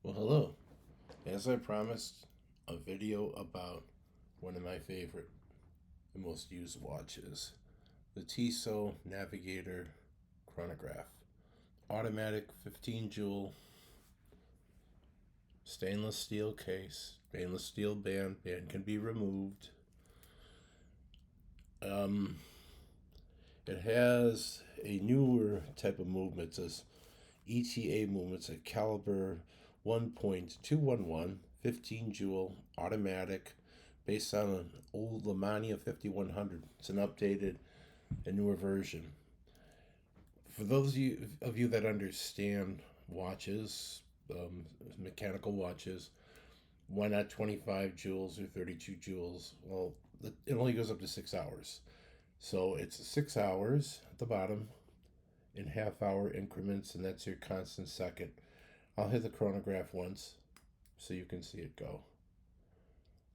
Well, hello. As I promised, a video about one of my favorite and most used watches, the Tissot Navigator Chronograph. Automatic 15 jewel stainless steel case, stainless steel band. Band can be removed. Um, it has a newer type of movement. It says ETA movements at caliber 1.211, 15 jewel, automatic, based on an old Lamania 5100. It's an updated and newer version. For those of you that understand watches, mechanical watches, why not 25 joules or 32 joules? Well, it only goes up to 6 hours. So it's 6 hours at the bottom in half-hour increments, and that's your constant second. I'll hit the chronograph once so you can see it go.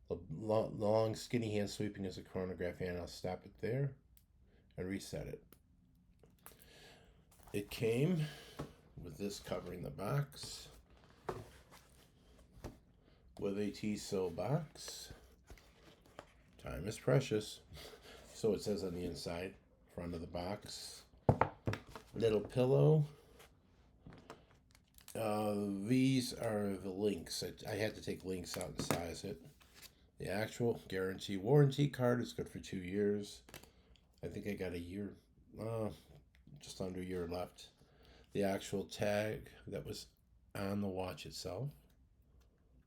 The long skinny hand sweeping is a chronograph hand. I'll stop it there and reset it. It came with this covering the box, with a Tissot box. Time is precious. So it says on the inside, front of the box. Little pillow. These are the links. I had to take links out and size it. The actual guarantee warranty card is good for 2 years. I think I got a year, just under a year left. The actual tag that was on the watch itself.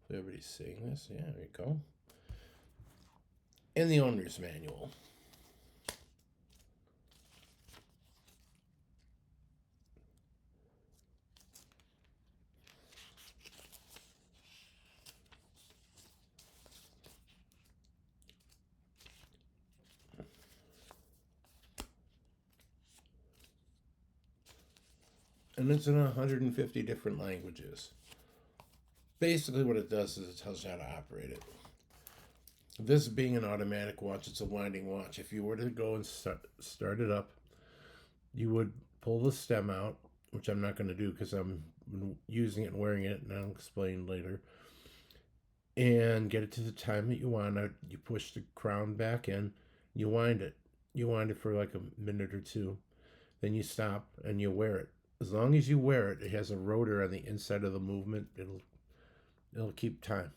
So everybody's seeing this. Yeah, there you go. And the owner's manual. And it's in 150 different languages. Basically, what it does is it tells you how to operate it. This being an automatic watch, it's a winding watch. If you were to go and start it up, you would pull the stem out, which I'm not going to do because I'm using it and wearing it, and I'll explain later. And get it to the time that you want. You push the crown back in, you wind it. You wind it for like a minute or two. Then you stop and you wear it. As long as you wear it, it has a rotor on the inside of the movement. It'll keep time.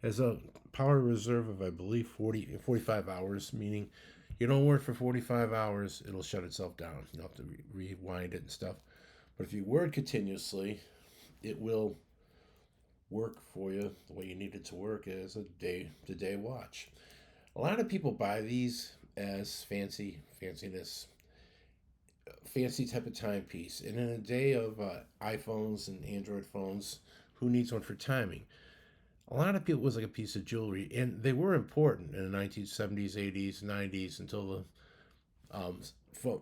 It has a power reserve of, I believe, 45 hours, meaning you don't work for 45 hours, it'll shut itself down. You'll have to rewind it and stuff. But if you work continuously, it will work for you the way you need it to work as a day-to-day watch. A lot of people buy these as fanciness, fancy type of timepiece. And in a day of iPhones and Android phones, who needs one for timing? A lot of people, it was like a piece of jewelry, and they were important in the 1970s, 80s, 90s until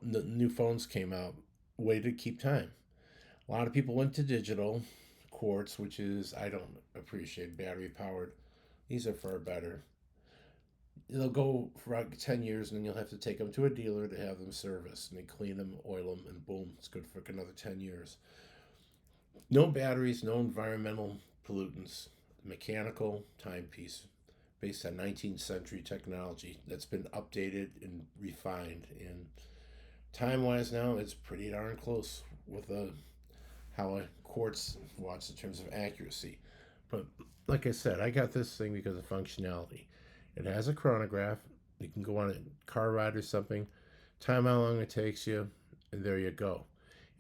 the new phones came out. Way to keep time. A lot of people went to digital quartz, which is, I don't appreciate, battery powered. These are far better. They'll go for like 10 years, and then you'll have to take them to a dealer to have them serviced, and they clean them, oil them, and boom, it's good for another 10 years. No batteries, no environmental pollutants. Mechanical timepiece based on 19th century technology that's been updated and refined. And time wise now, it's pretty darn close with how a quartz watch in terms of accuracy. But like I said, I got this thing because of functionality. It has a chronograph. You can go on a car ride or something, time how long it takes you, and there you go.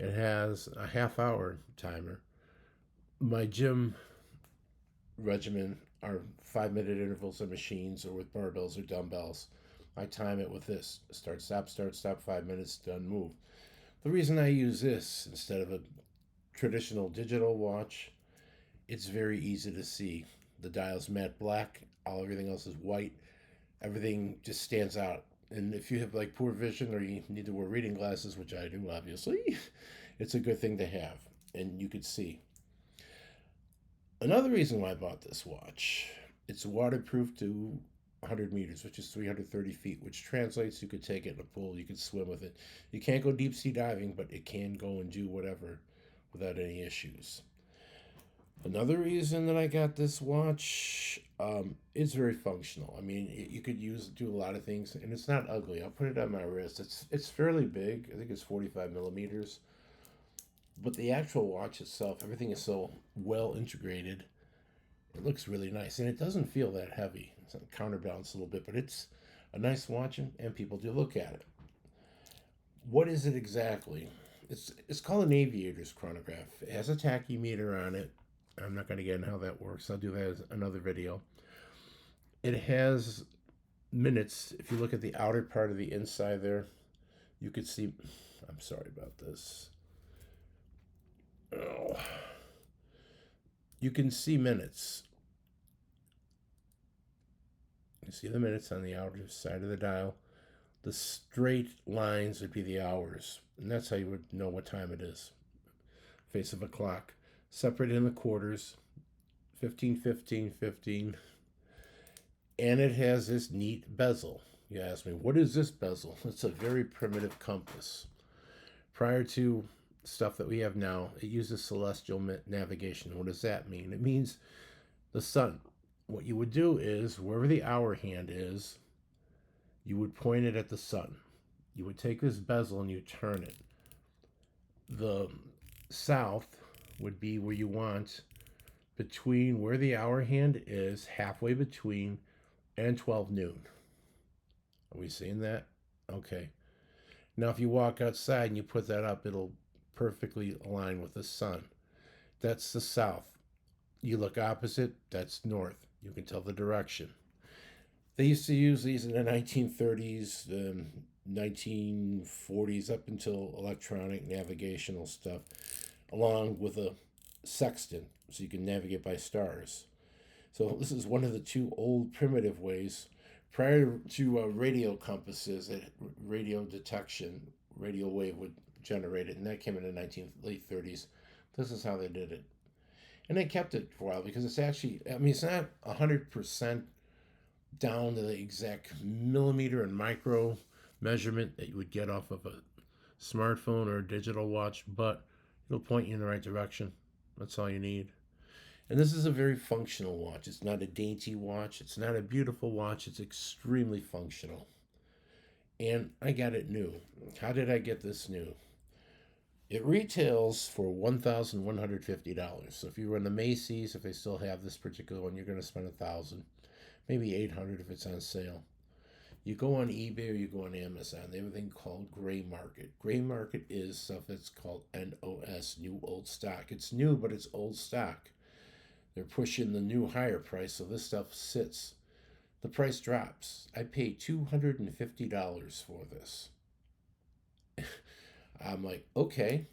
It has a half-hour timer. My gym regimen are 5 minute intervals of machines or with barbells or dumbbells. I time it with this: start, stop, 5 minutes, done, move. The reason I use this instead of a traditional digital watch, it's very easy to see. The dial's matte black, everything else is white. Everything just stands out. And if you have like poor vision or you need to wear reading glasses, which I do obviously, it's a good thing to have. And you could see. Another reason why I bought this watch, it's waterproof to 100 meters, which is 330 feet, which translates you could take it in a pool, you could swim with it. You can't go deep sea diving, but it can go and do whatever without any issues. Another reason that I got this watch, it's very functional. I mean, you could do a lot of things, and it's not ugly. I'll put it on my wrist. It's fairly big. I think it's 45 millimeters. But the actual watch itself, everything is so well integrated. It looks really nice, and it doesn't feel that heavy. It's counterbalanced a little bit, but it's a nice watch, and people do look at it. What is it exactly? It's called a Navigator's chronograph. It has a tachymeter on it. I'm not going to get into how that works. I'll do that as another video. It has minutes. If you look at the outer part of the inside there, you could see. I'm sorry about this. Oh, you can see minutes. You see the minutes on the outer side of the dial. The straight lines would be the hours, and that's how you would know what time it is. Face of a clock. Separated in the quarters, 15, 15, 15. And it has this neat bezel. You ask me, what is this bezel? It's a very primitive compass. Prior to stuff that we have now, it uses celestial navigation. What does that mean? It means the sun. What you would do is, wherever the hour hand is, you would point it at the sun. You would take this bezel and you turn it. The south would be where you want between where the hour hand is, halfway between, and 12 noon. Are we seeing that? Okay. Now, if you walk outside and you put that up, it'll perfectly align with the sun. That's the south. You look opposite, that's north. You can tell the direction. They used to use these in the 1930s, 1940s, up until electronic navigational stuff, along with a sextant, so you can navigate by stars. So this is one of the two old primitive ways. Prior to radio compasses, radio detection, radio wave would generate it, and that came in the late 30s. This is how they did it. And they kept it for a while because it's actually, I mean, it's not 100% down to the exact millimeter and micro measurement that you would get off of a smartphone or a digital watch, but it'll point you in the right direction. That's all you need. And this is a very functional watch. It's not a dainty watch. It's not a beautiful watch. It's extremely functional. And I got it new. How did I get this new? It retails for $1,150. So if you run the Macy's, if they still have this particular one, you're going to spend $1,000, maybe $800 if it's on sale. You go on eBay or you go on Amazon. They have a thing called gray market. Gray market is stuff that's called NOS, new old stock. It's new, but it's old stock. They're pushing the new higher price, so this stuff sits. The price drops. I paid $250 for this. I'm like, okay.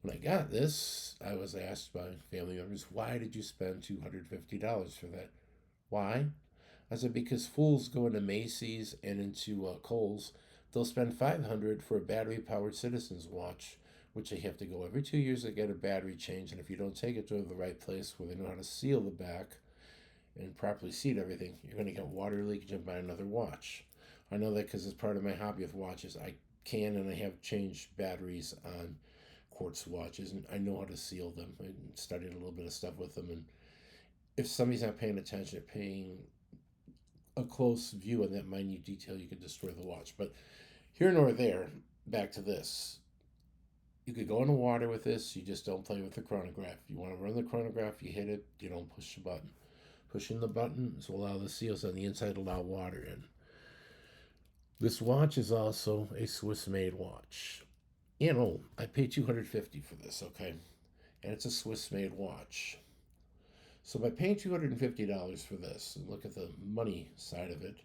When I got this, I was asked by family members, why did you spend $250 for that? Why? I said, because fools go into Macy's and into Kohl's, they'll spend $500 for a battery-powered Citizen's watch, which they have to go every 2 years to get a battery change, and if you don't take it to the right place where they know how to seal the back and properly seat everything, you're going to get water leakage and buy another watch. I know that because it's part of my hobby with watches. I can and I have changed batteries on quartz watches, and I know how to seal them. I studied a little bit of stuff with them, and if somebody's not paying attention, paying a close view on that minute detail, you could destroy the watch. But here nor there, back to this. You could go in the water with this, you just don't play with the chronograph. You want to run the chronograph, you hit it, you don't push the button. Pushing the button will allow the seals on the inside to allow water in. This watch is also a Swiss-made watch. You know, I paid $250 for this, okay? And it's a Swiss-made watch. So by paying $250 for this, and look at the money side of it,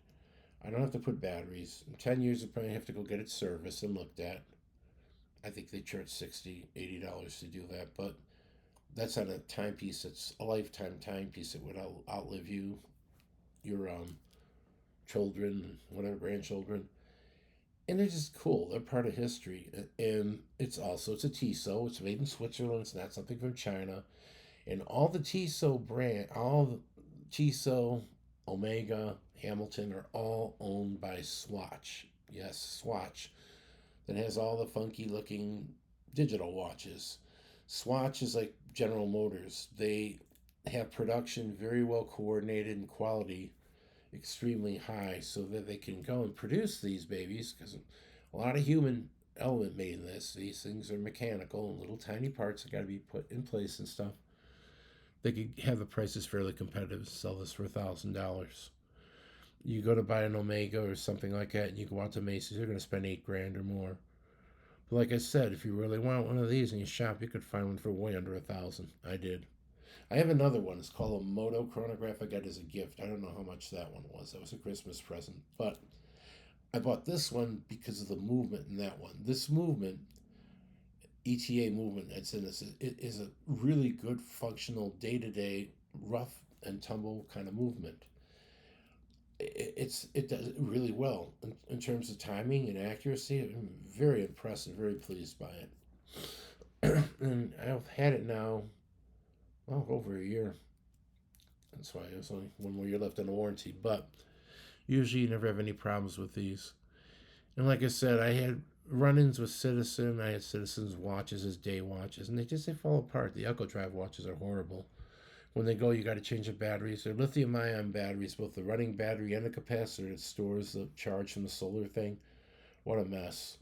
I don't have to put batteries. In 10 years, I probably have to go get it serviced and looked at. I think they charge $60, $80 to do that, but that's on a timepiece that's a lifetime timepiece that would outlive you, your children, whatever, grandchildren. And they're just cool. They're part of history. And it's a Tissot. It's made in Switzerland. It's not something from China. And all the Tissot brand, all the Tissot, Omega, Hamilton are all owned by Swatch. Yes, Swatch. That has all the funky looking digital watches. Swatch is like General Motors. They have production very well coordinated and quality extremely high so that they can go and produce these babies because a lot of human element made in this. These things are mechanical and little tiny parts that got to be put in place and stuff. They could have the prices fairly competitive, sell this for $1,000. You go to buy an Omega or something like that, and you go out to Macy's, you're going to spend $8,000 or more. But like I said, if you really want one of these in your shop, you could find one for way under $1,000. I did. I have another one. It's called a Moto Chronograph. I got as a gift. I don't know how much that one was. That was a Christmas present. But I bought this one because of the movement in that one. This movement, ETA movement that's in this, it is a really good functional day-to-day rough and tumble kind of movement. It does it really well in terms of timing and accuracy. I'm very impressed and very pleased by it. And I've had it now, well, over a year. That's why there's only one more year left on the warranty. But usually you never have any problems with these. And like I said, I had run-ins with Citizen. I had Citizen's watches as day watches, and they fall apart. The Echo Drive watches are horrible. When they go, you got to change the batteries. They're lithium-ion batteries, both the running battery and the capacitor that stores the charge from the solar thing. What a mess.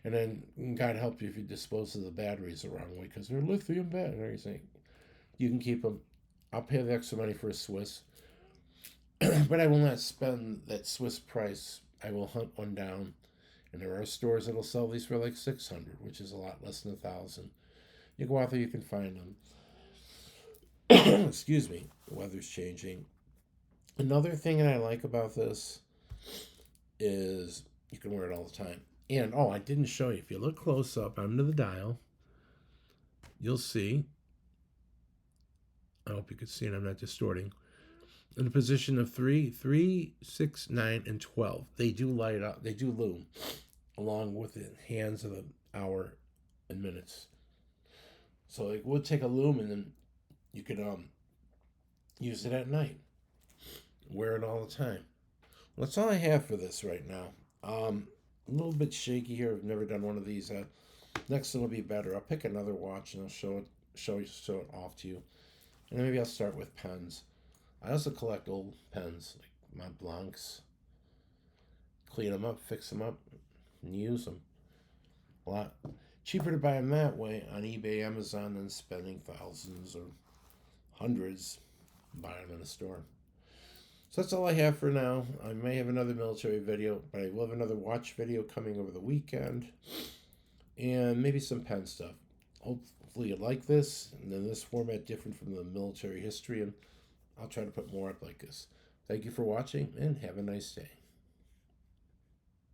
And then God help you if you dispose of the batteries the wrong way because they're lithium batteries. You can keep them. I'll pay the extra money for a Swiss. But I will not spend that Swiss price. I will hunt one down. And there are stores that'll sell these for like 600, which is a lot less than 1,000. You go out there, you can find them. Excuse me, the weather's changing. Another thing that I like about this is you can wear it all the time. And I didn't show you. If you look close up under the dial, you'll see. I hope you can see it. I'm not distorting. In the position of 3, 3, 6, 9, and 12, they do light up. They do loom, along with the hands of the hour and minutes. So it would take a loom, and then you could use it at night. Wear it all the time. Well, that's all I have for this right now. A little bit shaky here. I've never done one of these. Next one will be better. I'll pick another watch and I'll show it off to you. And maybe I'll start with pens. I also collect old pens, like Mont Blancs. Clean them up, fix them up, and use them. A lot cheaper to buy them that way on eBay, Amazon, than spending thousands or hundreds buying them in a store. So that's all I have for now. I may have another military video, but I will have another watch video coming over the weekend. And maybe some pen stuff. Hopefully you like this, and then this format different from the military history, and I'll try to put more up like this. Thank you for watching, and have a nice day.